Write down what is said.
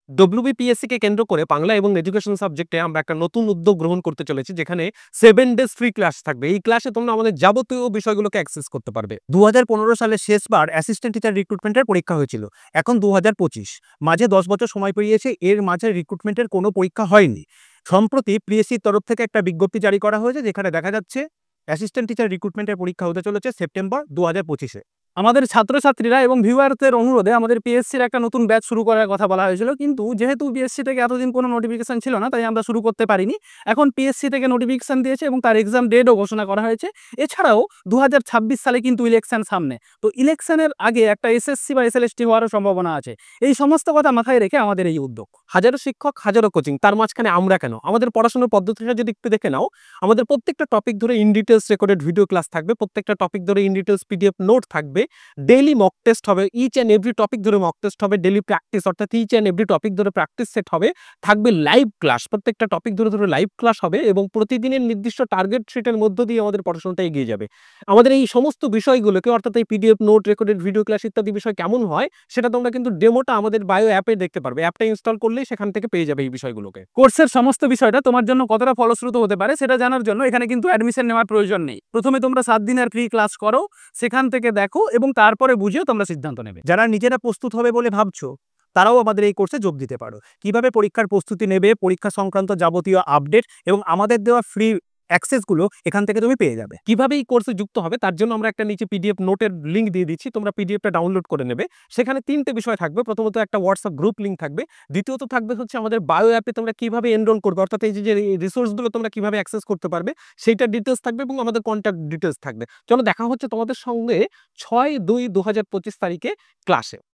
WBPSC কে কেন্দ্র করে বাংলা এবং এডুকেশন সাবজেক্টে আমরা একটা নতুন উদ্যোগ গ্রহণ করতে চলেছি, যেখানে 7 ডেজ ফ্রি ক্লাস থাকবে। এই ক্লাসে তোমরা আমাদের যাবতীয় বিষয়গুলোকে অ্যাক্সেস করতে পারবে। 2015 সালে শেষবার অ্যাসিস্ট্যান্ট টিচার রিক্রুটমেন্টের পরীক্ষা হয়েছিল। এখন 2025 মাঝে 10 বছর সময় পেরিয়েছে, এর মাঝে রিক্রুটমেন্টের কোনো পরীক্ষা হয়নি। সম্প্রতি পিএসসির তরফ থেকে একটা বিজ্ঞপ্তি জারি করা হয়েছে, যেখানে দেখা যাচ্ছে অ্যাসিস্ট্যান্ট টিচার রিক্রুটমেন্টের পরীক্ষা হতে চলেছে সেপ্টেম্বর 2025-এ। আমাদের ছাত্রছাত্রীরা এবং ভিউয়ারদের অনুরোধে আমাদের পিএসসির একটা নতুন ব্যাচ শুরু করার কথা বলা হয়েছিল, কিন্তু যেহেতু পিএসসি থেকে এতদিন কোনো নোটিফিকেশন ছিল না, তাই আমরা শুরু করতে পারিনি। এখন পিএসসি থেকে নোটিফিকেশন দিয়েছে এবং তার এক্সাম ডেটও ঘোষণা করা হয়েছে। এছাড়াও 2026 সালে কিন্তু ইলেকশন সামনে, তো ইলেকশনের আগে একটা এসএসসি বা এসএলএসটি হওয়ারও সম্ভাবনা আছে। এই সমস্ত কথা মাথায় রেখে আমাদের এই উদ্যোগ। হাজারো শিক্ষক, হাজারো কোচিং, তার মাঝখানে আমরা কেন? আমাদের পড়াশোনার পদ্ধতিটা যদি একটু দেখে নাও, আমাদের প্রত্যেকটা টপিক ধরে in details recorded video class থাকবে, প্রত্যেকটা টপিক ধরে ইন ডিটেলস পিডিএফ নোট থাকবে, ডেইলি মক টেস্ট হবে, ইচ অ্যান্ড এভরি টপিক ধরে মক টেস্ট হবে, ডেইলি প্র্যাকটিস অর্থাৎ ইচ অ্যান্ড এভরি টপিক ধরে প্র্যাকটিস সেট হবে, থাকবে লাইভ ক্লাস, প্রত্যেকটা টপিক ধরে ধরে লাইভ ক্লাস হবে এবং প্রতিদিনের নির্দিষ্ট টার্গেট শিটের মধ্য দিয়ে আমাদের পড়াশোনাটা এগিয়ে যাবে। আমাদের এই সমস্ত বিষয়গুলোকে অর্থাৎ এই PDF note, recorded video class ইত্যাদি বিষয় কেমন হয় সেটা তোমরা কিন্তু ডেমোটা আমাদের বায়ো অ্যাপে দেখতে পারবে। অ্যাপটা ইনস্টল করলেই সেখান থেকে পেয়ে যাবে এই বিষয়গুলোকে। কোর্সের সমস্ত বিষয়টা তোমার জন্য কতটা ফলশ্রুত হতে পারে সেটা জানার জন্য এখানে কিন্তু অ্যাডমিশন নেওয়ার প্রয়োজন নেই। প্রথমে তোমরা 7 দিনের ফ্রি ক্লাস করো, সেখান থেকে দেখো এবং তারপরে বুঝেও তোমরা সিদ্ধান্ত নেবে। যারা নিজেরা প্রস্তুত হবে বলে ভাবছো, তারাও আমাদের এই কোর্সে যোগ দিতে পারো। কিভাবে পরীক্ষার প্রস্তুতি নেবে, পরীক্ষা সংক্রান্ত যাবতীয় আপডেট এবং আমাদের দেওয়া ফ্রি অ্যাক্সেসগুলো এখান থেকে তুমি পেয়ে যাবে। কিভাবে এই কোর্সে যুক্ত হবে তার জন্য আমরা একটা নিচে পিডিএফ নোটের লিঙ্ক দিয়ে দিচ্ছি, তোমরা পিডিএফটা ডাউনলোড করে নেবে। সেখানে 3টে বিষয় থাকবে। প্রথমত একটা হোয়াটসঅ্যাপ গ্রুপ লিঙ্ক থাকবে, দ্বিতীয়ত থাকবে হচ্ছে আমাদের বায়ো অ্যাপে তোমরা কিভাবে এনরোল করবে, অর্থাৎ এই যে রিসোর্সগুলো তোমরা কিভাবে অ্যাক্সেস করতে পারবে সেইটার ডিটেলস থাকবে এবং আমাদের কন্ট্যাক্ট ডিটেলস থাকবে। চলো দেখা হচ্ছে তোমাদের সঙ্গে 6-2-2025 তারিখে ক্লাসে।